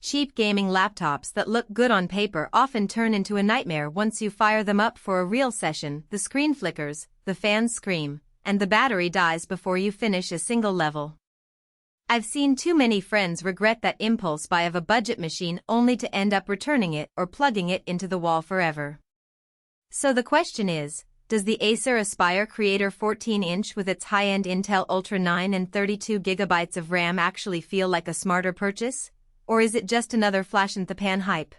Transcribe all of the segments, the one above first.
cheap gaming laptops that look good on paper often turn into a nightmare once you fire them up for a real session. The screen flickers, the fans scream, and the battery dies before you finish a single level. I've seen too many friends regret that impulse buy of a budget machine only to end up returning it or plugging it into the wall forever. So the question is, does the Acer Aspire Creator 14-inch with its high-end Intel Ultra 9 and 32GB of RAM actually feel like a smarter purchase? Or is it just another flash-in-the-pan hype?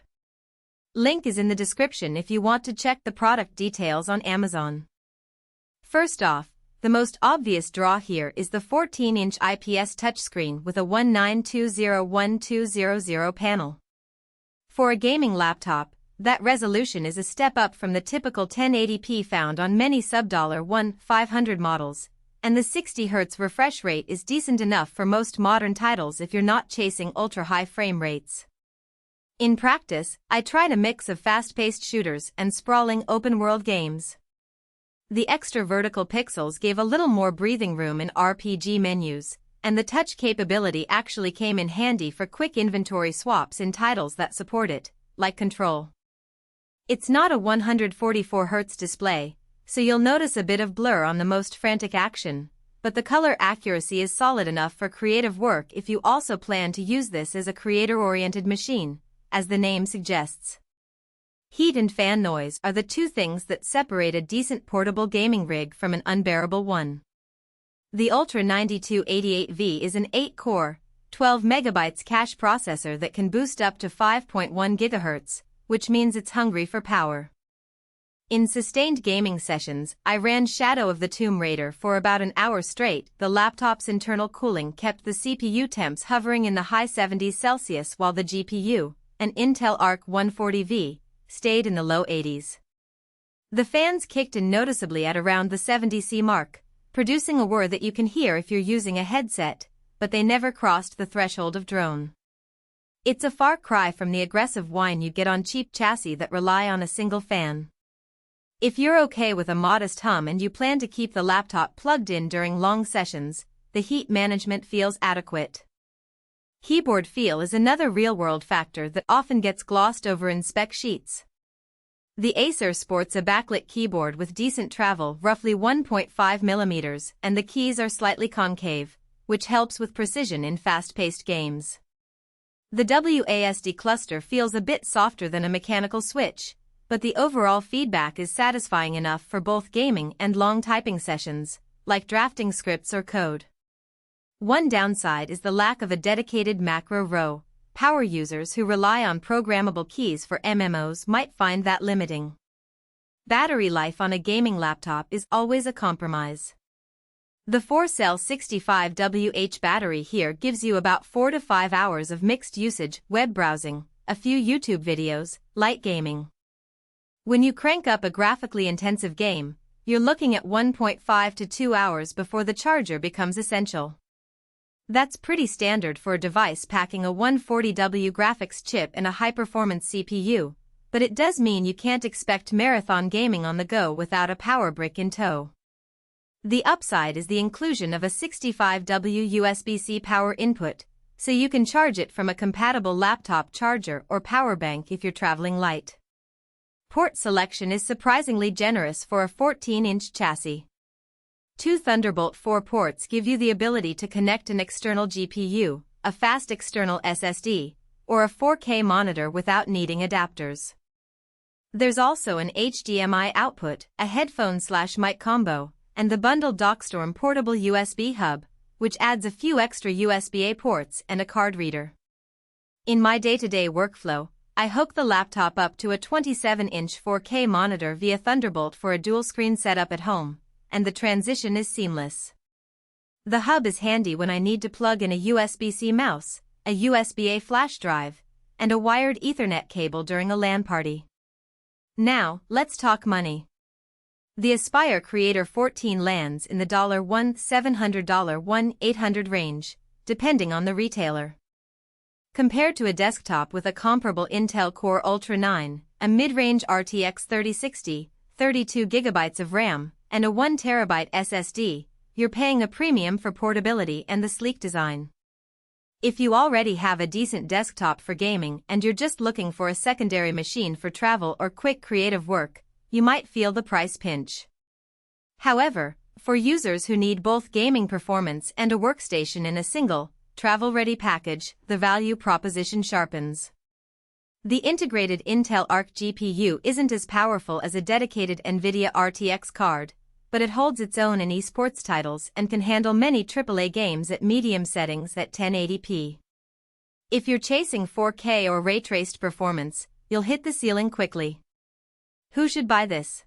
Link is in the description if you want to check the product details on Amazon. First off, the most obvious draw here is the 14-inch IPS touchscreen with a 1920x1200 panel. For a gaming laptop, that resolution is a step up from the typical 1080p found on many sub-$1,500 models, and the 60Hz refresh rate is decent enough for most modern titles if you're not chasing ultra-high frame rates. In practice, I tried a mix of fast-paced shooters and sprawling open-world games. The extra vertical pixels gave a little more breathing room in RPG menus, and the touch capability actually came in handy for quick inventory swaps in titles that support it, like Control. It's not a 144Hz display, so you'll notice a bit of blur on the most frantic action, but the color accuracy is solid enough for creative work if you also plan to use this as a creator-oriented machine, as the name suggests. Heat and fan noise are the two things that separate a decent portable gaming rig from an unbearable one. The Ultra 9288V is an 8-core, 12MB cache processor that can boost up to 5.1 GHz, which means it's hungry for power. In sustained gaming sessions, I ran Shadow of the Tomb Raider for about an hour straight. The laptop's internal cooling kept the CPU temps hovering in the high 70s Celsius while the GPU, an Intel Arc 140V, stayed in the low 80s. The fans kicked in noticeably at around the 70°C mark, producing a whir that you can hear if you're using a headset, but they never crossed the threshold of drone. It's a far cry from the aggressive whine you get on cheap chassis that rely on a single fan. If you're okay with a modest hum and you plan to keep the laptop plugged in during long sessions, the heat management feels adequate. Keyboard feel is another real-world factor that often gets glossed over in spec sheets. The Acer sports a backlit keyboard with decent travel, roughly 1.5 mm, and the keys are slightly concave, which helps with precision in fast-paced games. The WASD cluster feels a bit softer than a mechanical switch, but the overall feedback is satisfying enough for both gaming and long typing sessions, like drafting scripts or code. One downside is the lack of a dedicated macro row. Power users who rely on programmable keys for MMOs might find that limiting. Battery life on a gaming laptop is always a compromise. The 4-cell 65Wh battery here gives you about 4 to 5 hours of mixed usage, web browsing, a few YouTube videos, light gaming. When you crank up a graphically intensive game, you're looking at 1.5 to 2 hours before the charger becomes essential. That's pretty standard for a device packing a 140W graphics chip and a high-performance CPU, but it does mean you can't expect marathon gaming on the go without a power brick in tow. The upside is the inclusion of a 65W USB-C power input, so you can charge it from a compatible laptop charger or power bank if you're traveling light. Port selection is surprisingly generous for a 14-inch chassis. 2 Thunderbolt 4 ports give you the ability to connect an external GPU, a fast external SSD, or a 4K monitor without needing adapters. There's also an HDMI output, a headphone/mic combo, and the bundled DockStorm portable USB hub, which adds a few extra USB-A ports and a card reader. In my day-to-day workflow, I hook the laptop up to a 27-inch 4K monitor via Thunderbolt for a dual-screen setup at home, and the transition is seamless. The hub is handy when I need to plug in a USB-C mouse, a USB-A flash drive, and a wired Ethernet cable during a LAN party. Now, let's talk money. The Aspire Creator 14 lands in the $1,700 $1,800 range, depending on the retailer. Compared to a desktop with a comparable Intel Core Ultra 9, a mid-range RTX 3060, 32GB of RAM, and a 1TB SSD, you're paying a premium for portability and the sleek design. If you already have a decent desktop for gaming and you're just looking for a secondary machine for travel or quick creative work, you might feel the price pinch. However, for users who need both gaming performance and a workstation in a single, travel-ready package, the value proposition sharpens. The integrated Intel Arc GPU isn't as powerful as a dedicated NVIDIA RTX card, but it holds its own in esports titles and can handle many AAA games at medium settings at 1080p. If you're chasing 4K or ray-traced performance, you'll hit the ceiling quickly. Who should buy this?